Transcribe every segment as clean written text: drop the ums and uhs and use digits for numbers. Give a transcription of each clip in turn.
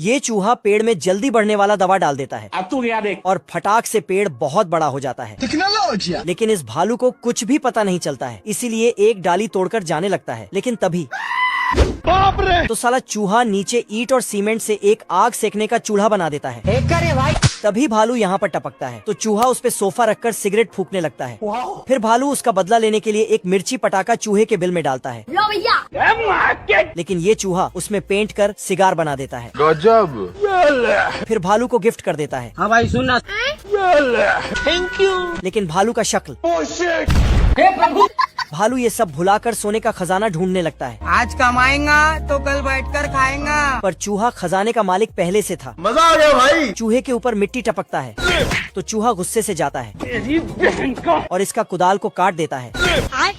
ये चूहा पेड़ में जल्दी बढ़ने वाला दवा डाल देता है। अब तू गया देख। और फटाक से पेड़ बहुत बड़ा हो जाता है। लेकिन इस भालू को कुछ भी पता नहीं चलता है, इसीलिए एक डाली तोड़कर जाने लगता है। लेकिन तभी बाप रे! तो साला चूहा नीचे ईंट और सीमेंट से एक आग सेकने का चूल्हा बना देता है। करे भाई। तभी भालू यहाँ पर टपकता है तो चूहा उस पे सोफा रखकर सिगरेट फूकने लगता है। फिर भालू उसका बदला लेने के लिए एक मिर्ची पटाखा चूहे के बिल में डालता है। लो भैया। लेकिन ये चूहा उसमें पेंट कर सिगार बना देता है। गजब! फिर भालू को गिफ्ट कर देता है। हाँ भाई सुनना। Thank you. लेकिन भालू का शक्ल, हे प्रभु। भालू ये सब भुलाकर सोने का खजाना ढूंढने लगता है। आज कमाएगा तो कल बैठकर खाएगा। पर चूहा खजाने का मालिक पहले से था। मजा आ गया भाई। चूहे के ऊपर मिट्टी टपकता है तो चूहा गुस्से से जाता है और इसका कुदाल को काट देता है।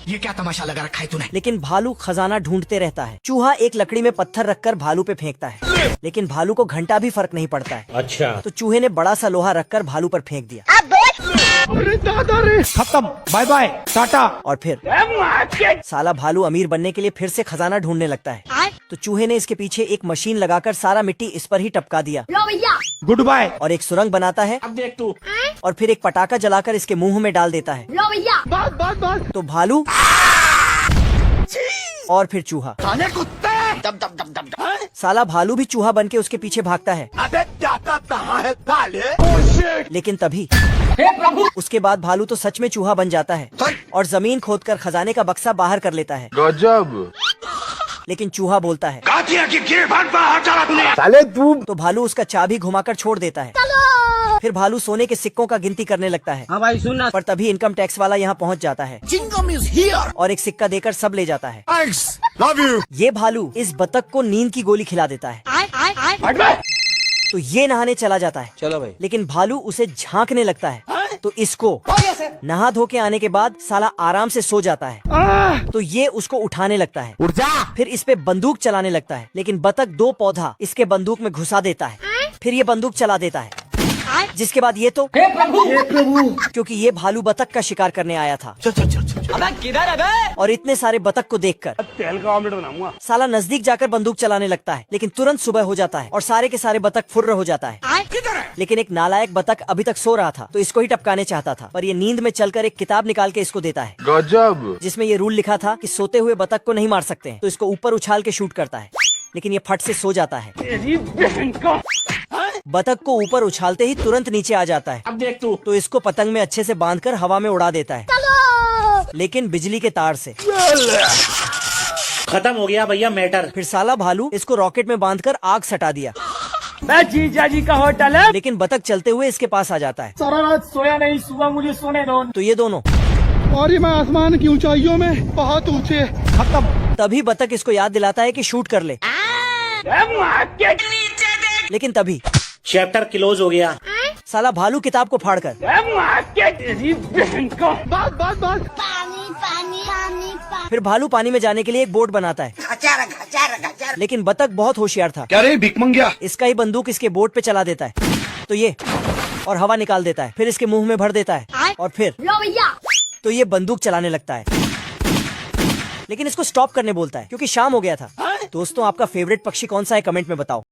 ये क्या तमाशा लगा रखा है तूने? लेकिन भालू खजाना ढूंढते रहता है। चूहा एक लकड़ी में पत्थर रखकर भालू पे फेंकता है, लेकिन भालू को घंटा भी फर्क नहीं पड़ता है। अच्छा। तो चूहे ने बड़ा सा लोहा रखकर भालू पर फेंक दिया। अरे दादा रे! खत्म, बाय बाय, टाटा। और फिर साला भालू अमीर बनने के लिए फिर से खजाना ढूंढने लगता है। तो चूहे ने इसके पीछे एक मशीन लगाकर सारा मिट्टी इस पर ही टपका दिया लो भैया। Good bye. और एक सुरंग बनाता है। अब देख तू। और फिर एक पटाखा जलाकर इसके मुंह में डाल देता है। लो भैया। बस। तो भालू और फिर चूहा। साला भालू भी चूहा बनके उसके पीछे भागता है। अबे जाता कहाँ है साले? लेकिन तभी हे प्रभु। उसके बाद भालू तो सच में चूहा बन जाता है और जमीन खोदकर खजाने का बक्सा बाहर कर लेता है। गजब! लेकिन चूहा बोलता है साले तू तो भालू उसका चाबी घुमाकर छोड़ देता है। फिर भालू सोने के सिक्कों का गिनती करने लगता है। हाँ भाई सुनना। पर तभी इनकम टैक्स वाला यहाँ पहुँच जाता है और एक सिक्का देकर सब ले जाता है। Love you. ये भालू इस बतख को नींद की गोली खिला देता है तो ये नहाने चला जाता है। चलो भाई। लेकिन भालू उसे झांकने लगता है तो इसको नहा धो के आने के बाद साला आराम से सो जाता है। तो ये उसको उठाने लगता है। उठ जा। फिर इस पे बंदूक चलाने लगता है, लेकिन बतख 2 पौधा इसके बंदूक में घुसा देता है। फिर ये बंदूक चला देता है, जिसके बाद ये तो हे प्रभु। क्योंकि ये भालू बतख का शिकार करने आया था। अबे किधर है बे? और इतने सारे बतख को देखकर तेल का ऑमलेट बनाऊंगा। साला नजदीक जाकर बंदूक चलाने लगता है, लेकिन तुरंत सुबह हो जाता है और सारे के सारे बतख फुर्र हो जाता है। लेकिन एक नालायक बतख अभी तक सो रहा था तो इसको ही टपकाने चाहता था, पर ये नींद में चलकर एक किताब निकाल के इसको देता है, गजब! जिसमें ये रूल लिखा था कि सोते हुए बतख को नहीं मार सकते हैं। तो इसको ऊपर उछाल के शूट करता है, लेकिन ये फट से सो जाता है। बतख को ऊपर उछालते ही तुरंत नीचे आ जाता है। अब देख तू। तो इसको पतंग में अच्छे से बांधकर हवा में उड़ा देता है, लेकिन बिजली के तार से। खत्म हो गया भैया मैटर। फिर साला भालू इसको रॉकेट में बांधकर आग सटा दिया। जीजा जी का होटल है। लेकिन बतख चलते हुए इसके पास आ जाता है। सारा रात सोया नहीं, सुबह मुझे सोने दो। तो ये दोनों और ये मैं आसमान की ऊंचाइयों में बहुत ऊंचे। खत्म। तभी बतख इसको याद दिलाता है कि शूट कर ले। लेकिन तभी चैप्टर क्लोज हो गया। साला भालू किताब को फाड़कर बस। फिर भालू पानी में जाने के लिए एक बोट बनाता है। लेकिन बतख बहुत होशियार था। क्या रे भिख मंगिया? इसका ही बंदूक इसके बोट पे चला देता है तो ये और हवा निकाल देता है। फिर इसके मुंह में भर देता है और फिर लो भैया। तो ये बंदूक चलाने लगता है, लेकिन इसको स्टॉप करने बोलता है क्योंकि शाम हो गया था। दोस्तों, आपका फेवरेट पक्षी कौन सा है कमेंट में बताओ।